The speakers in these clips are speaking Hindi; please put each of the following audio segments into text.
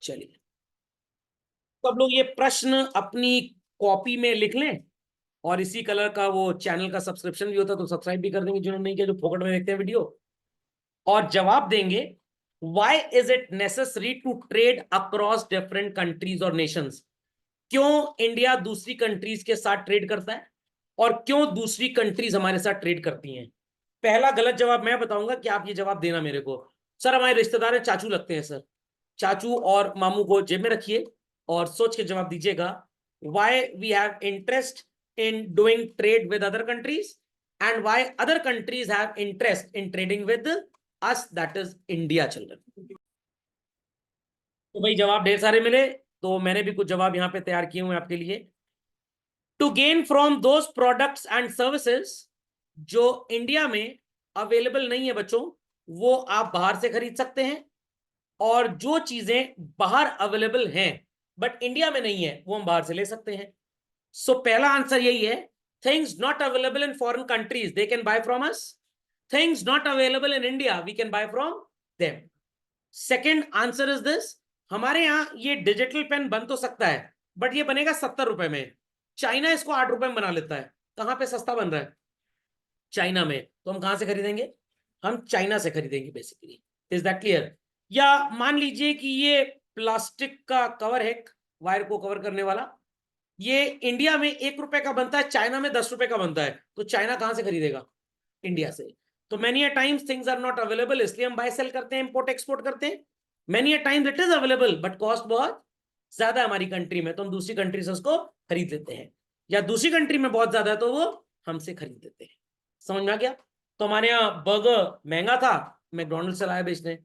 चलिए, तो अब लोग ये प्रश्न अपनी कॉपी में लिख लें, और इसी कलर का वो चैनल का सब्सक्रिप्शन भी होता है तो सब्सक्राइब भी कर देंगे जिन्होंने नहीं किया, जो फोकट में देखते हैं वीडियो, और जवाब देंगे why is it necessary to trade across different countries और नेशंस। क्यों इंडिया दूसरी कंट्रीज के साथ ट्रेड करता है और क्यों दूसरी कंट्रीज हमारे साथ ट्रेड करती हैं। पहला गलत जवाब मैं बताऊंगा कि आप ये जवाब देना मेरे को। सर हमारे रिश्तेदार हैं, चाचू लगते हैं सर। चाचू और मामू को जेब में रखिए और सोच के जवाब दीजिएगा। Why we have interest in doing trade with other countries and why other countries have interest in trading with us, that is India children। तो भाई जवाब ढेर सारे मिले, तो मैंने भी कुछ जवाब यहां पे तैयार किए हुए आपके लिए। To gain from those products and services जो इंडिया में अवेलेबल नहीं है बच्चों, वो आप बाहर से खरीद सकते हैं, और जो चीजें बाहर अवेलेबल हैं बट इंडिया में नहीं है वो हम बाहर से ले सकते हैं। सो पहला आंसर यही है, things not available in foreign countries they can buy from us, things not available in India we can buy from them. Second answer is this, हमारे यहां ये डिजिटल पेन बन तो सकता है बट ये बनेगा 70 रुपए में, चाइना इसको 8 रुपए में बना लेता है। कहां पे सस्ता बन रहा है? चाइना में। तो हम कहां से खरीदेंगे? हम चाइना से खरीदेंगे बेसिकली। Is that clear? या मान लीजिए कि ये प्लास्टिक का कवर है, वायर को कवर करने वाला, ये इंडिया में 1 रुपए का बनता है, चाइना में 10 रुपए का बनता है, तो चाइना कहां से खरीदेगा? इंडिया से। तो many a times things are not available, इसलिए हम बाय सेल करते हैं, इंपोर्ट एक्सपोर्ट करते हैं। Many a times it is available but cost बहुत ज्यादा है हमारी कंट्री में, तो हम दूसरी कंट्री से उसको खरीद लेते हैं, या दूसरी कंट्री में बहुत ज्यादा है तो वो हमसे खरीद लेते हैं। समझ में आ गया? तो हमारे यहाँ बर्गर महंगा था, मैकडोनल्ड से लाया बेचने।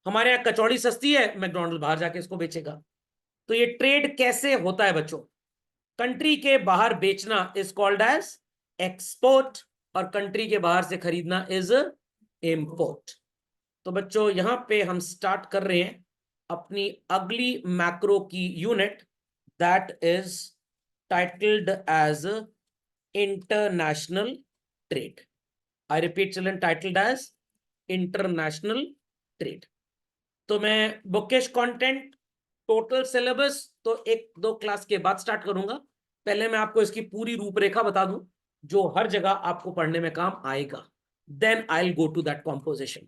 हमारे यहाँ कचौड़ी सस्ती है, मैकडोनल्ड बाहर जाके इसको बेचेगा। तो ये ट्रेड कैसे होता है बच्चों? कंट्री के बाहर बेचना इज कॉल्ड एज एक्सपोर्ट, और कंट्री के बाहर से खरीदना इज इंपोर्ट। तो बच्चों यहां पे हम स्टार्ट कर रहे हैं अपनी अगली मैक्रो की unit, that is titled as international trade. I repeat children, titled as international trade. तो मैं बुकिश कंटेंट, टोटल सिलेबस तो 1-2 क्लास के बाद स्टार्ट करूंगा। पहले मैं आपको इसकी पूरी रूपरेखा बता दूं जो हर जगह आपको पढ़ने में काम आएगा, then I will go to that composition.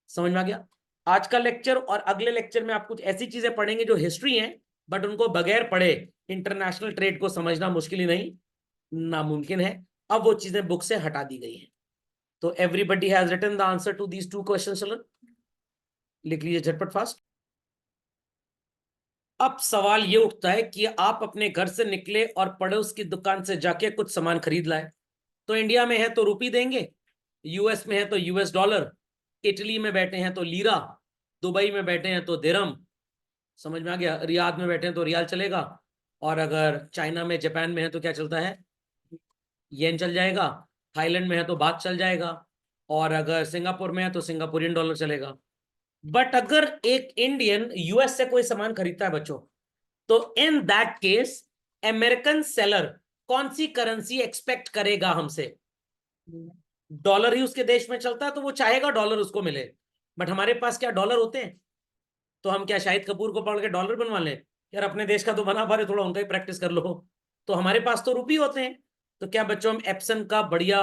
समझ में आ गया? आज का लेक्चर और अगले लेक्चर में आप कुछ ऐसी चीजें पढ़ेंगे जो हिस्ट्री हैं, बट उनको बगैर पढ़े इंटरनेशनल ट्रेड को समझना मुश्किल ही नहीं नामुमकिन है। अब वो चीजें बुक से हटा दी गई हैं। तो everybody has written the answer to these 2 question children? लिख लीजिए झटपट फास्ट। अब सवाल ये उठता है कि आप अपने घर से निकले और पड़ोस की दुकान से जाके कुछ सामान खरीद लाए। तो इंडिया में है तो रुपी देंगे, यूएस में है तो यूएस डॉलर, इटली में बैठे हैं तो लीरा, दुबई में बैठे हैं तो दिरहम, समझ में आ गया? रियाद में बैठे हैं तो रियाल चलेगा, और अगर चाइना में जापान में है तो क्या चलता है? येन चल जाएगा। थाईलैंड में है तो बात चल जाएगा, और अगर सिंगापुर में है तो सिंगापुरियन डॉलर चलेगा। बट अगर एक इंडियन यूएस से कोई सामान खरीदता है बच्चों, तो in that case American seller कौन सी करेंसी एक्सपेक्ट करेगा हमसे? डॉलर ही उसके देश में चलता है तो वो चाहेगा डॉलर उसको मिले। बट हमारे पास क्या डॉलर होते हैं? तो हम क्या शाहिद कपूर को पढ़ के डॉलर बनवा लें? यार अपने देश का तो बना पा रहे, थोड़ा उनका ही प्रैक्टिस कर लो। तो हमारे पास तो रुपये होते हैं। तो क्या बच्चों हम एप्सन का बढ़िया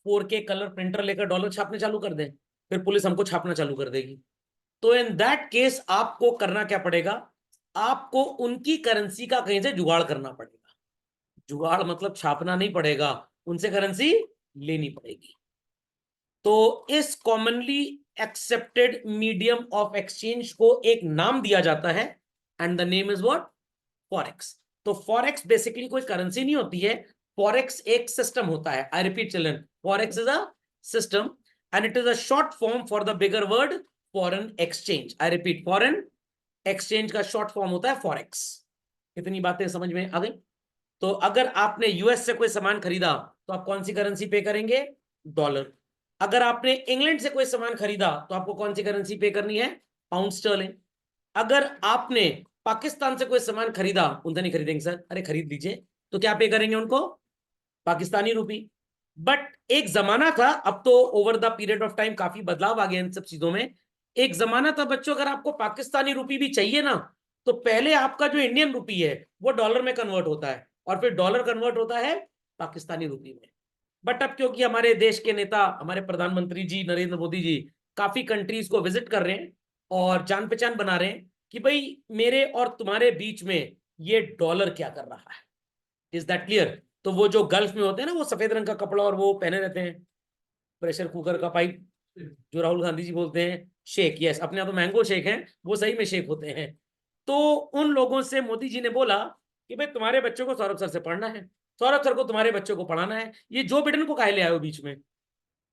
4K कलर प्रिंटर लेकर डॉलर छापने चालू कर दें? फिर पुलिस हमको छापना चालू कर देगी। तो इन दैट केस आपको करना क्या पड़ेगा? आपको उनकी करेंसी का कहीं से जुगाड़ करना पड़ेगा। जुगाड़ मतलब छापना नहीं पड़ेगा, उनसे करेंसी लेनी पड़ेगी। तो इस commonly accepted medium of exchange को एक नाम दिया जाता है, and the name is what? Forex. तो फॉरेक्स बेसिकली कोई करेंसी नहीं होती है, फॉरेक्स एक सिस्टम होता है। आई repeat children, forex is a system and it is a short form for the bigger word foreign exchange. I repeat, foreign exchange का शॉर्ट फॉर्म होता है फॉरेक्स। इतनी बातें समझ में आ गई? तो अगर आपने यूएस से कोई सामान खरीदा तो आप कौन सी करेंसी पे करेंगे? डॉलर। अगर आपने इंग्लैंड से कोई सामान खरीदा तो आपको कौन सी करेंसी पे करनी है? Pound sterling. अगर आपने पाकिस्तान से कोई सामान खरीदा, उनसे नहीं खरीदेंगे सर, अरे खरीद लीजिए, तो क्या पे करेंगे उनको? पाकिस्तानी रूपी। बट एक जमाना था, अब तो over the period of time काफी बदलाव आ गया इन सब चीजों में। एक जमाना था बच्चों, अगर आपको पाकिस्तानी रूपी भी चाहिए ना, तो पहले आपका जो इंडियन रुपी है वो डॉलर में कन्वर्ट होता है और फिर डॉलर कन्वर्ट होता है पाकिस्तानी रुपी में। बट अब क्योंकि हमारे देश के नेता, हमारे प्रधानमंत्री जी नरेंद्र मोदी जी काफी कंट्रीज को विजिट कर रहे हैं और जान पहचान बना रहे हैं कि भाई मेरे और तुम्हारे बीच में ये डॉलर क्या कर रहा है। Is that clear? तो वो जो गल्फ में होते हैं ना, वो सफेद रंग का कपड़ा और वो पहने रहते हैं, प्रेशर कुकर का पाइप, जो राहुल गांधी जी बोलते हैं शेख, यस, अपने यहाँ तो मैंगो शेक हैं, वो सही में शेख होते हैं। तो उन लोगों से मोदी जी ने बोला कि भाई तुम्हारे बच्चों को सौरभ सर से पढ़ना है, सौरभ सर को तुम्हारे बच्चों को पढ़ाना है, ये जो बिडेन को काहे ले आए हो बीच में।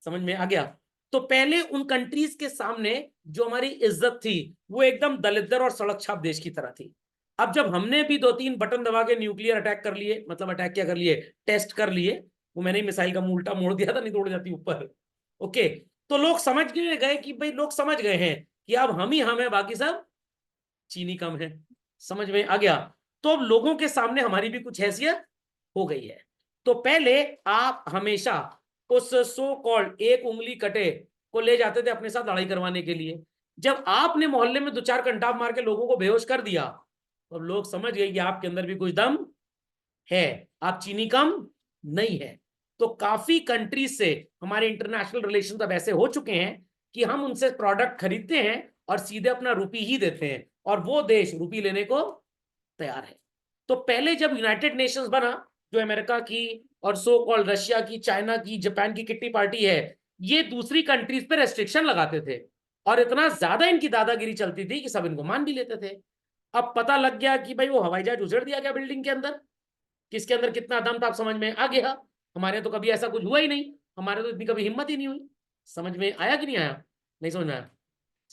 समझ में आ गया? तो पहले उन कंट्रीज के सामने जो हमारी इज्जत थी वो एकदम दलिद्दर और सड़क छाप देश की तरह थी। अब जब हमने भी 2-3 बटन दबा के न्यूक्लियर अटैक कर लिए, मतलब अटैक क्या कर लिए, टेस्ट कर लिए, वो मैंने ही मिसाइल का मुंह उल्टा मोड़ दिया था, नहीं तोड़ जाती ऊपर। ओके, तो लोग समझ गए कि भाई लोग समझ गए हैं कि अब हम ही हम है, बाकी सब चीनी कम है। समझ में आ गया? तो अब लोगों के सामने हमारी भी कुछ हैसियत हो गई है। तो पहले आप हमेशा उस सो कॉल्ड एक उंगली कटे को ले जाते थे अपने साथ लड़ाई करवाने के लिए। जब आपने मोहल्ले में 2-4 कंटाप मार के लोगों को बेहोश कर दिया तो लोग समझ गए कि आपके अंदर भी कुछ दम है, आप चीनी कम नहीं है। तो काफी कंट्रीज से हमारे इंटरनेशनल रिलेशन अब ऐसे हो चुके हैं कि हम उनसे प्रोडक्ट खरीदते हैं और सीधे अपना रुपी ही देते हैं और वो देश रुपी लेने को तैयार है। तो पहले जब यूनाइटेड नेशंस बना, जो अमेरिका की और सो कॉल्ड रशिया की, चाइना की, जापान की किट्टी पार्टी है, ये दूसरी कंट्रीज पे रेस्ट्रिक्शन लगाते थे और इतना ज्यादा इनकी दादागिरी चलती थी कि सब इनको मान भी लेते थे। अब पता लग गया कि भाई वो हवाई जहाज उछेड़ दिया गया बिल्डिंग के अंदर, किसके अंदर कितना दम था आप समझ में आ गया। हमारे तो कभी ऐसा कुछ हुआ ही नहीं, हमारे तो इतनी कभी हिम्मत ही नहीं हुई। समझ में आया कि नहीं आया? नहीं समझ में आया?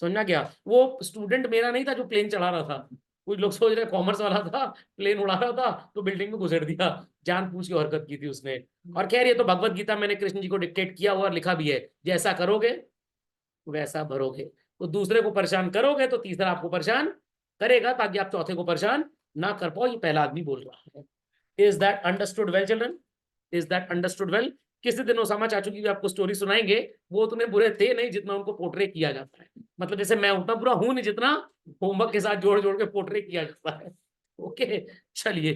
समझ में आ गया? वो स्टूडेंट मेरा नहीं था जो प्लेन चढ़ा रहा था, कुछ लोग सोच रहे कॉमर्स वाला था, प्लेन उड़ा रहा था तो बिल्डिंग में घुसेड़ दिया, जान पूछ के हरकत की थी उसने। और खैर ये तो भगवत गीता मैंने कृष्ण जी को डिक्टेट किया हुआ और लिखा भी है, जैसा करोगे वैसा भरोगे। तो दूसरे को परेशान करोगे तो तीसरा आपको परेशान करेगा, ताकि आप चौथे को परेशान ना कर पाओ। ये पहला आदमी बोल रहा है। Is that understood well children? Is that understood well? किसी दिन ओसामा चाचू की भी आपको स्टोरी सुनाएंगे, वो उतने बुरे थे नहीं जितना उनको पोर्ट्रे किया जाता है। मतलब जैसे मैं उतना बुरा हूं नहीं जितना होमवर्क के साथ जोड़ जोड़ के पोर्ट्रे किया जाता है। ओके, चलिए।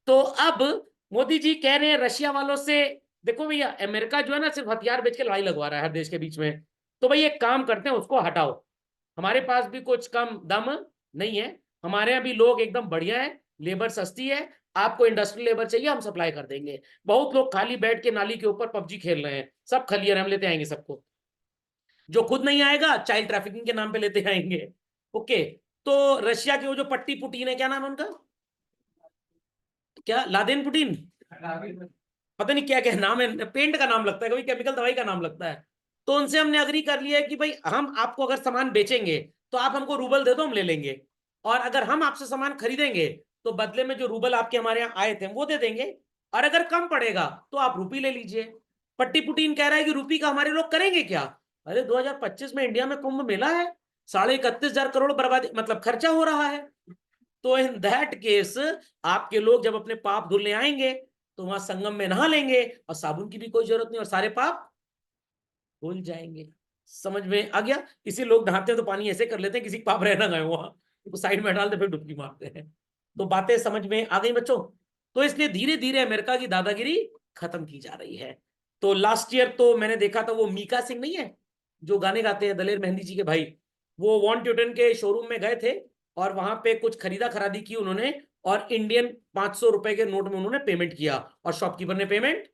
तो अब मोदी जी कह रहे हैं रशिया वालों से, देखो भैया अमेरिका जो है ना सिर्फ हथियार बेच के लड़ाई लगवा रहा है हर देश के बीच में, तो भाई एक काम करते हैं उसको हटाओ। हमारे पास भी कुछ कम दम नहीं है, हमारे यहाँ भी लोग एकदम बढ़िया है, लेबर सस्ती है, आपको इंडस्ट्रियल लेबर चाहिए हम सप्लाई कर देंगे। बहुत लोग खाली बैठ के नाली के ऊपर पबजी खेल रहे हैं, सब खलियर हम लेते आएंगे सबको, जो खुद नहीं आएगा चाइल्ड ट्रैफिकिंग के नाम पे लेते आएंगे। ओके, तो रशिया के वो जो पट्टी पुटीन है, क्या नाम है उनका, क्या लादेन पुटीन, पता नहीं क्या क्या नाम है, पेंट का नाम लगता है, कभी केमिकल दवाई का नाम लगता है। तो उनसे हमने अग्री कर लिया है कि भाई हम आपको अगर सामान बेचेंगे तो आप हमको रूबल दे दो, हम ले लेंगे, और अगर हम आपसे सामान खरीदेंगे तो बदले में जो रूबल आपके हमारे यहाँ आए थे वो दे देंगे, और अगर कम पड़ेगा तो आप रुपी ले लीजिए। पट्टी पुटीन कह रहा है कि रुपी का हमारे लोग करेंगे क्या? अरे 2025 में इंडिया में कुंभ मेला है, 31,500 करोड़ बर्बादी मतलब खर्चा हो रहा है। तो इन दैट केस आपके लोग जब अपने पाप धुलने आएंगे तो वहां संगम में नहा लेंगे और साबुन की भी कोई जरूरत नहीं और सारे पाप धुल जाएंगे। समझ में आ गया? इसी लोग नहाते हैं तो पानी ऐसे कर लेते हैं किसी पाप रह ना गए वहां, तो साइड में डालते फिर डुबकी मारते हैं। तो बातें समझ में आ गई बच्चों? तो इसलिए धीरे धीरे अमेरिका की दादागिरी खत्म की जा रही है। तो लास्ट ईयर तो मैंने देखा था वो मीका सिंह नहीं है जो गाने गाते हैं, दलेर मेहंदी जी के भाई, वो वॉन ट्यूटन के शोरूम में गए थे और वहां पे कुछ खरीदा खरादी की उन्होंने, और इंडियन 500 रुपए के नोट में उन्होंने पेमेंट किया और शॉपकीपर ने पेमेंट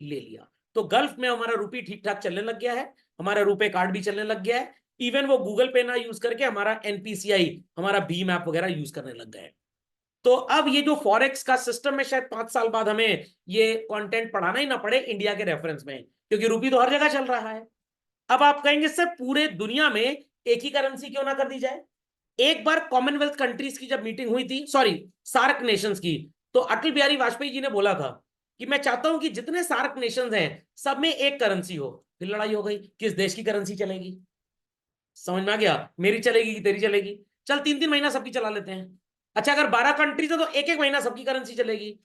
ले लिया। तो गल्फ में हमारा रुपी ठीक ठाक चलने लग गया है, हमारा रुपए कार्ड भी चलने लग गया है, इवन वो गूगल पे ना यूज करके हमारा एनपीसीआई, हमारा भीम ऐप वगैरह यूज करने लग गए। तो अब ये जो फॉरेक्स का सिस्टम है शायद 5 साल बाद हमें ये कंटेंट पढ़ाना ही ना पड़े इंडिया के रेफरेंस में, क्योंकि रुपी तो हर जगह चल रहा है। अब आप कहेंगे सर पूरे दुनिया में एक ही करेंसी क्यों ना कर दी जाए? एक बार कॉमनवेल्थ कंट्रीज की जब मीटिंग हुई थी, सॉरी सार्क नेशंस की, तो अटल बिहारी वाजपेयी जी ने बोला था कि मैं चाहता हूं कि जितने सार्क नेशंस हैं सब में एक करेंसी हो। फिर लड़ाई हो गई किस देश की करेंसी चलेगी। समझ में आ गया? मेरी चलेगी कि तेरी चलेगी? चल 3-3 महीना सबकी चला लेते हैं। अच्छा अगर 12 कंट्रीज है तो एक एक महीना सबकी करेंसी चलेगी।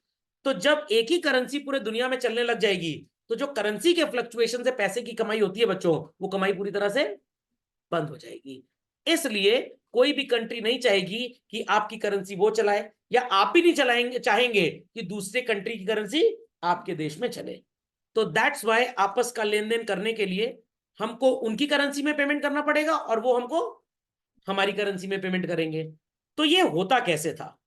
तो जब एक ही करेंसी पूरे दुनिया में चलने लग जाएगी तो जो करेंसी के फ्लक्चुएशन से पैसे की कमाई होती है बच्चों, वो कमाई पूरी तरह से बंद हो जाएगी। इसलिए कोई भी कंट्री नहीं चाहेगी कि आपकी करेंसी वो चलाए, या आप भी नहीं चलाएंगे चाहेंगे कि दूसरे कंट्री की करेंसी आपके देश में चले। तो दैट्स वाई आपस का लेन देन करने के लिए हमको उनकी करेंसी में पेमेंट करना पड़ेगा और वो हमको हमारी करेंसी में पेमेंट करेंगे। तो ये होता कैसे था?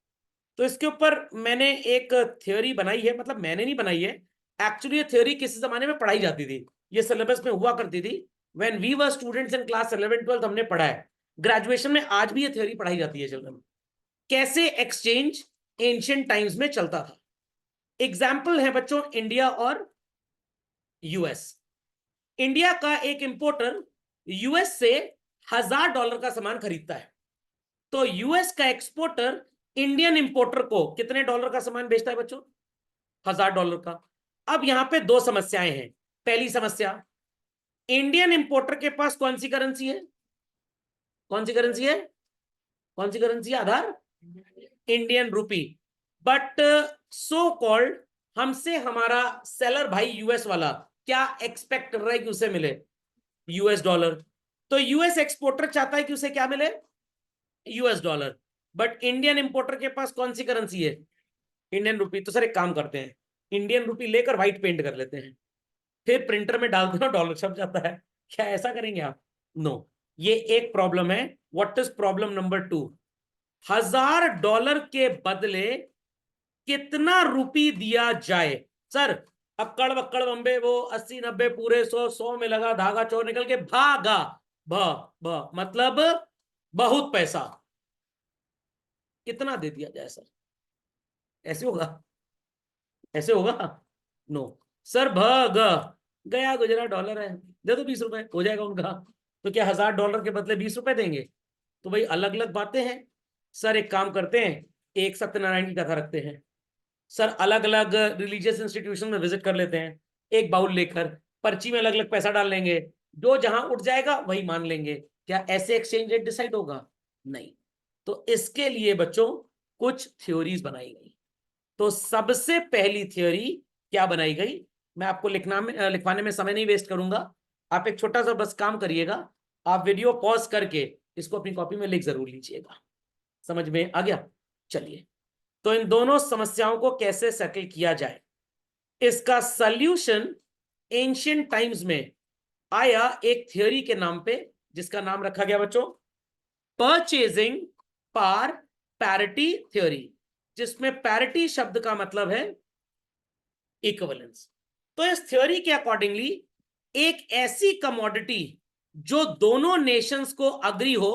तो इसके ऊपर मैंने एक थ्योरी बनाई है, मतलब मैंने नहीं बनाई है, एक्चुअली ये थ्योरी किसी जमाने में पढ़ाई जाती थी, ये सिलेबस में हुआ करती थी। When we were students in class 11 12 हमने पढ़ा है। ग्रेजुएशन में आज भी ये थ्योरी पढ़ाई जाती है चिल्ड्रन, कैसे एक्सचेंज एंशिएंट टाइम्स में चलता था। एग्जाम्पल है बच्चों इंडिया और यूएस। इंडिया का एक इंपोर्टर यूएस से $1000 का सामान खरीदता है, तो यूएस का एक्सपोर्टर इंडियन इंपोर्टर को कितने डॉलर का सामान बेचता है बच्चों? $1000 का। अब यहां पे दो समस्याएं हैं। पहली समस्या, इंडियन इंपोर्टर के पास कौन सी करेंसी है? कौन सी करेंसी है? कौन सी करेंसी है? आधार Indian rupee. But so called हमसे हमारा सेलर भाई यूएस वाला क्या एक्सपेक्ट कर रहा है कि उसे मिले? US dollar. तो यूएस एक्सपोर्टर चाहता है कि उसे क्या मिले? US dollar. But Indian importer के पास कौन सी करेंसी है? Indian rupee. तो सर एक काम करते हैं, इंडियन रूपी लेकर व्हाइट पेंट कर लेते हैं, फिर प्रिंटर में डाल दो, डॉलर छप जाता है। क्या ऐसा करेंगे आप? नो। ये एक प्रॉब्लम है। What is problem number 2? $1000 के बदले कितना रुपी दिया जाए? सर अक्कड़ बक्कड़ बम्बे वो 80 90 पूरे 100 100 में लगा धागा, चोर निकल के भागा। भ भ मतलब बहुत पैसा। कितना दे दिया जाए सर? ऐसे होगा? ऐसे होगा? नो। सर ग गया गुजरा डॉलर है, दे दो 20 रुपए, हो जाएगा उनका। तो क्या $1000 के बदले 20 रुपए देंगे? तो भाई अलग अलग बातें हैं। सर एक काम करते हैं, एक सत्यनारायण की कथा रखते हैं, सर अलग अलग रिलीजियस इंस्टीट्यूशन में विजिट कर लेते हैं, एक बाउल लेकर पर्ची में अलग अलग पैसा डाल लेंगे, जो जहां उठ जाएगा वही मान लेंगे। क्या ऐसे एक्सचेंज रेट डिसाइड होगा? नहीं। तो इसके लिए बच्चों कुछ थ्योरीज बनाई गई। तो सबसे पहली थ्योरी क्या बनाई गई, मैं आपको लिखवाने में समय नहीं वेस्ट करूंगा, आप एक छोटा सा बस काम करिएगा, आप वीडियो पॉज करके इसको अपनी कॉपी में लिख जरूर लीजिएगा। समझ में आ गया? चलिए, तो इन दोनों समस्याओं को कैसे सेटल किया जाए, इसका सॉल्यूशन एंशिएंट टाइम्स में आया एक थ्योरी के नाम पे, जिसका नाम रखा गया बच्चों परचेजिंग पार पैरिटी थ्योरी, जिसमें पैरिटी शब्द का मतलब है इक्विवेलेंस। तो इस थ्योरी के अकॉर्डिंगली एक ऐसी कमोडिटी जो दोनों नेशंस को अग्री हो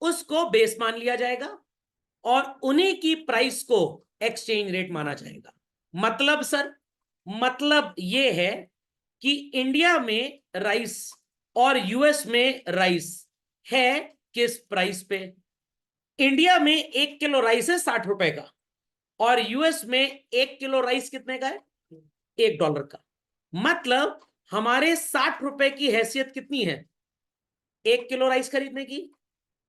उसको बेस मान लिया जाएगा और उन्हीं की प्राइस को एक्सचेंज रेट माना जाएगा। मतलब सर, मतलब यह है कि इंडिया में राइस और यूएस में राइस है किस प्राइस पे? इंडिया में 1 किलो राइस है 60 रुपए का, और यूएस में 1 किलो राइस कितने का है? $1 का। मतलब हमारे 60 रुपए की हैसियत कितनी है 1 किलो राइस खरीदने की,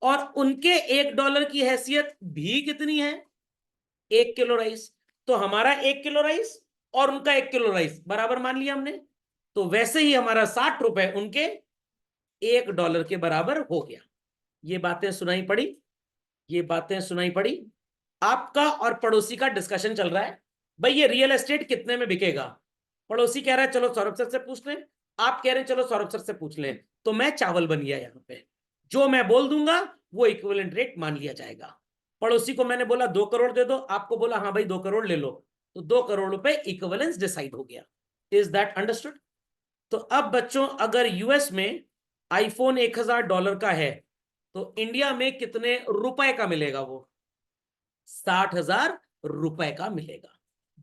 और उनके $1 की हैसियत भी कितनी है? 1 किलो राइस। तो हमारा 1 किलो राइस और उनका 1 किलो राइस बराबर मान लिया हमने। तो वैसे ही हमारा 60 रुपए उनके $1 के बराबर हो गया। ये बातें सुनाई पड़ी? ये बातें सुनाई पड़ी? आपका और पड़ोसी का डिस्कशन चल रहा है, भाई ये रियल एस्टेट कितने में बिकेगा? पड़ोसी कह रहा है चलो सौरभ सर से पूछ लें, आप कह रहे हैं चलो सौरभ सर से पूछ लें। तो मैं चावल बन गया यहां पे, जो मैं बोल दूंगा वो इक्विवेलेंट रेट मान लिया जाएगा। पड़ोसी को मैंने बोला 2 करोड़ दे दो, आपको बोला हाँ भाई 2 करोड़ ले लो, तो 2 करोड़ रुपए इक्विवेलेंस डिसाइड हो गया। Is that understood? तो अब बच्चों अगर यूएस में आईफोन $1000 का है, तो इंडिया में कितने रुपए का मिलेगा? वो $60,000 का मिलेगा।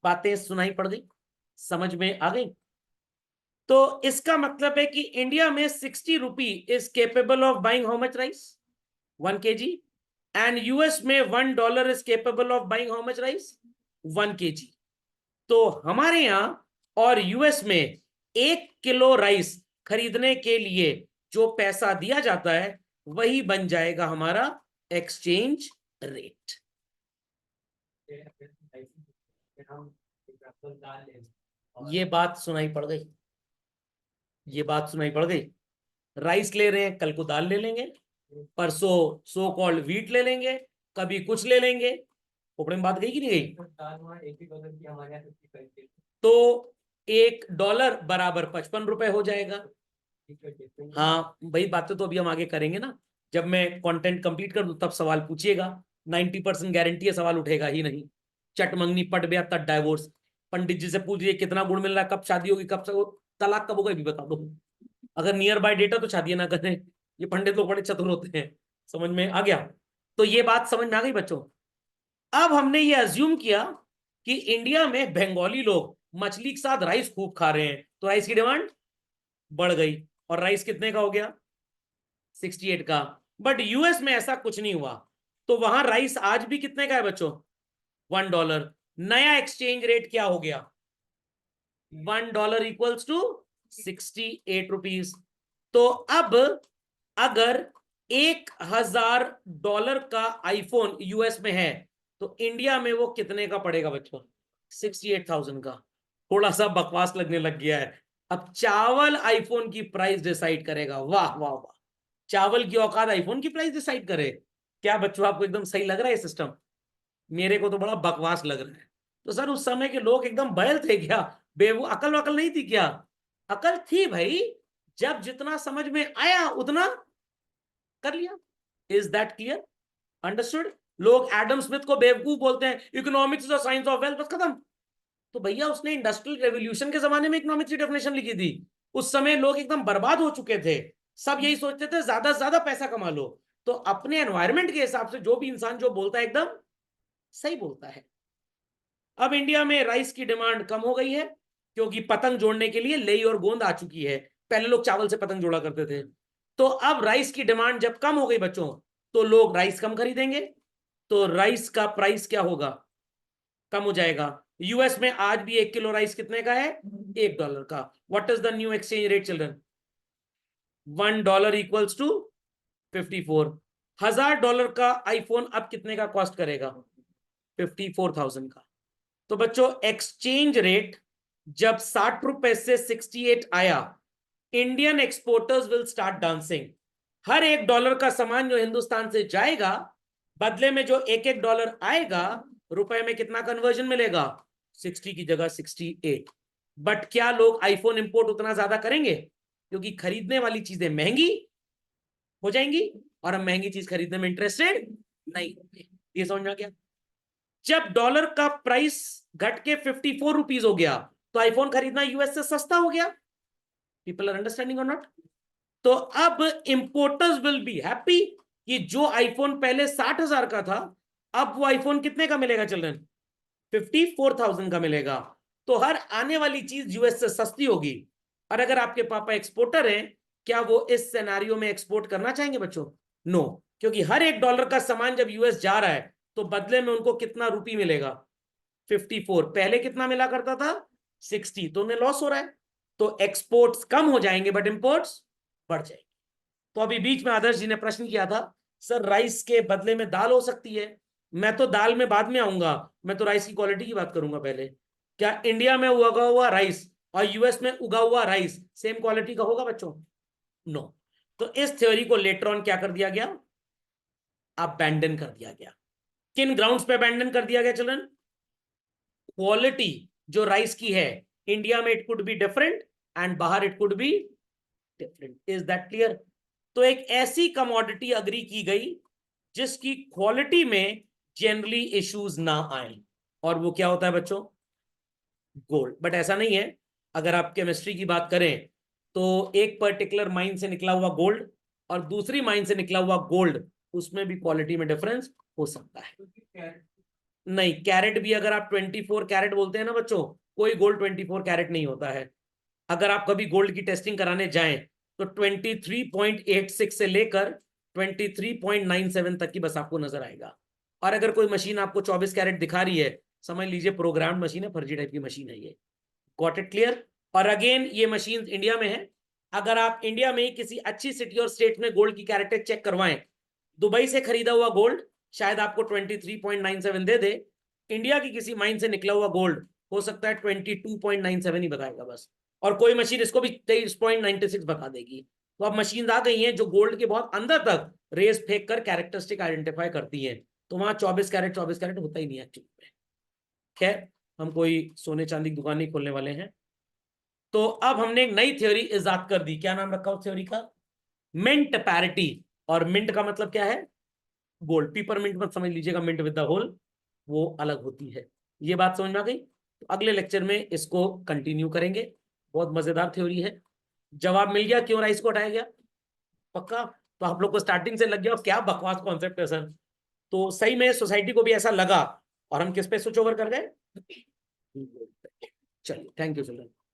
बातें सुनाई पड़ गई? समझ में आ गई? तो इसका मतलब है कि इंडिया में 60 रुपी is capable of buying how much rice? 1 kg। And US में $1 is capable of buying how much rice? 1 kg। तो हमारे यहां और यूएस में 1 किलो राइस खरीदने के लिए जो पैसा दिया जाता है वही बन जाएगा हमारा एक्सचेंज रेट। ये बात सुनाई पड़ गई? ये बात सुनाई पड़ गई? राइस ले रहे हैं, कल को दाल ले लेंगे, परसों सो कॉल्ड वीट ले लेंगे, कभी कुछ ले लेंगे। खोपड़े में बात गई कि नहीं गई? तो $1 बराबर 55 रुपए हो जाएगा। हाँ भाई, बातें तो अभी हम आगे करेंगे ना, जब मैं कंटेंट कंप्लीट कर दूं तब सवाल पूछिएगा। 90% गारंटी है सवाल उठेगा ही नहीं। चट मंगनी पट ब्याह तट डाइवोर्स। पंडित जी से पूछिए कितना गुण मिल रहा है, कब शादी होगी, कब तलाक कब होगा, भी बता दो। अगर नियर बाय डेटा तो शादी ना करें। ये पंडित लोग बड़े चतुर होते हैं। समझ में आ गया? तो ये बात समझ में आ गई बच्चों? अब हमने ये अज्यूम किया कि इंडिया में बंगाली लोग मछली के साथ राइस खूब खा रहे हैं, तो राइस की डिमांड बढ़ गई। और राइस कितने का हो गया? 68 का। बट यूएस में ऐसा कुछ नहीं हुआ। तो वहां राइस आज भी कितने का है बच्चों? $1। नया एक्सचेंज रेट क्या हो गया? $1 इक्वल्स टू 68 रुपीज। तो अब अगर $1,000 का आईफोन यूएस में है, तो इंडिया में वो कितने का पड़ेगा बच्चों? 68,000 का। थोड़ा सा बकवास लगने लग गया है। अब चावल आईफोन की प्राइस डिसाइड करेगा। वाह वाह वाह! चावल की औकात आईफोन की प्राइस डिसाइड करे? क्या बच्चों आपको एकदम सही लग रहा है सिस्टम? मेरे को तो बड़ा बकवास लग रहा है। तो सर उस समय के लोग एकदम बैल थे क्या? बेवू अकल वकल नहीं थी क्या? अकल थी भाई। जब जितना समझ में आया उतना कर लिया। Is that clear? अंडरस्टूड? लोग एडम स्मिथ को बेवकूफ बोलते हैं, economics is the science of wealth, बस खत्म। तो भैया उसने इंडस्ट्रियल रेवोल्यूशन के जमाने में इकोनॉमिक्स की डेफिनेशन लिखी थी। उस समय लोग एकदम बर्बाद हो चुके थे। सब यही सोचते थे ज्यादा से ज्यादा पैसा कमा लो। तो अपने एनवायरमेंट के हिसाब से जो भी इंसान जो बोलता है एकदम सही बोलता है। अब इंडिया में राइस की डिमांड कम हो गई है, क्योंकि पतंग जोड़ने के लिए लेई और गोंद आ चुकी है। पहले लोग चावल से पतंग जोड़ा करते थे। तो अब राइस की डिमांड जब कम हो गई बच्चों, तो लोग राइस कम खरीदेंगे। तो राइस का प्राइस क्या होगा? कम हो जाएगा। यूएस में आज भी 1 किलो राइस कितने का है? $1 का। What is the new exchange rate children? $1 equals to 54। $1,000 का आईफोन अब कितने का कॉस्ट करेगा? 54,000 का। तो बच्चों एक्सचेंज रेट जब 60 रुपए से 68 आया, Indian exporters will start dancing. हर $1 का सामान जो हिंदुस्तान से जाएगा, बदले में जो एक डॉलर आएगा, रुपए में कितना कन्वर्जन मिलेगा? 60 की जगह 68। बट क्या लोग आईफोन इंपोर्ट उतना ज्यादा करेंगे? क्योंकि खरीदने वाली चीजें महंगी हो जाएंगी, और हम महंगी चीज खरीदने में इंटरेस्टेड नहीं होंगे। ये समझ में आ गया? जब डॉलर का प्राइस घट के 54 रुपीज हो गया, तो आईफोन खरीदना यूएस से सस्ता हो गया। पीपल आर अंडरस्टैंडिंग और नॉट? तो अब इंपोर्टर्स विल बी हैप्पी कि जो आईफोन पहले 60,000 का था, अब वो आईफोन कितने का मिलेगा चिल्ड्रन? 54,000 का मिलेगा। तो हर आने वाली चीज यूएस से सस्ती होगी। और अगर आपके पापा एक्सपोर्टर हैं, क्या वो इस सिनेरियो में एक्सपोर्ट करना चाहेंगे बच्चों? नो। क्योंकि हर $1 का सामान जब यूएस जा रहा है, तो बदले में उनको कितना रुपी मिलेगा? 54। पहले कितना मिला करता था? 60। तो उन्हें लॉस हो रहा है। तो एक्सपोर्ट्स कम हो जाएंगे बट इंपोर्ट्स बढ़ जाएंगे। तो अभी बीच में आदर्श जी ने प्रश्न किया था, सर राइस के बदले में दाल हो सकती है। मैं तो दाल में बाद में आऊंगा, मैं तो राइस की क्वालिटी की बात करूंगा पहले। क्या इंडिया में उगा हुआ राइस और यूएस में उगा हुआ राइस सेम क्वालिटी का होगा बच्चों? नो। तो इस थ्योरी को लेटर ऑन क्या कर दिया गया? अबैंडन कर दिया गया। किन ग्राउंड्स पे अबैंडन कर दिया गया चिल्ड्रन? क्वालिटी जो राइस की है, इंडिया में it could be different and बाहर it could be different. Is that clear? तो एक ऐसी कमोडिटी अग्री की गई जिसकी क्वालिटी में जनरली इश्यूज ना आए। और वो क्या होता है बच्चों? गोल्ड। बट ऐसा नहीं है। अगर आप केमिस्ट्री की बात करें, तो एक पर्टिकुलर माइन से निकला हुआ गोल्ड और दूसरी माइन से निकला हुआ गोल्ड, उसमें भी क्वालिटी में डिफरेंस हो सकता है। नहीं, कैरेट भी अगर आप 24 कैरेट बोलते हैं ना बच्चों, कोई गोल्ड 24 कैरेट नहीं होता है। अगर आप कभी गोल्ड की टेस्टिंग कराने जाएं, तो 23.86 से लेकर 23.97 तक की बस आपको नजर आएगा। और अगर कोई मशीन आपको 24 कैरेट दिखा रही है, समझ लीजिए प्रोग्राम्ड मशीन है, फर्जी टाइप की मशीन है ये। Got it clear? और अगेन ये मशीन इंडिया में है। अगर आप इंडिया में किसी अच्छी सिटी और स्टेट में गोल्ड की कैरेटेज चेक करवाएं, दुबई से खरीदा हुआ गोल्ड शायद आपको 23.97 दे दे। इंडिया की किसी माइन से निकला हुआ गोल्ड हो सकता है 22.97 ही बताएगा बस। और कोई मशीन इसको भी 23.96 बता देगी। तो अब मशीन आ गई हैं जो गोल्ड के बहुत अंदर तक रेस फेंक कर कैरेक्टरिस्टिक आइडेंटिफाई करती हैं, तो वहां 24 कैरेट होता ही नहीं है एक्चुअली में। खैर, हम कोई सोने चांदी की दुकान नहीं खोलने वाले हैं। तो अब हमने एक नई थ्योरी इजाद कर दी। क्या नाम रखा उस थ्योरी का? Mint parity. और मिंट का मतलब क्या है? गोल्ड। पीपर मिंट मत समझ लीजिएगा, मिंट विद द होल, वो अलग होती है। ये बात समझ में आ गई? तो अगले लेक्चर में इसको कंटिन्यू करेंगे। बहुत मजेदार थ्योरी है। जवाब मिल गया क्यों राइस को हटाया गया? पक्का? तो आप लोग को स्टार्टिंग से लग गया क्या बकवास कॉन्सेप्ट है सर। तो सही में सोसाइटी को भी ऐसा लगा और हम किस पे स्विच ओवर कर गए? चलिए, थैंक यू चिल्ड्रन।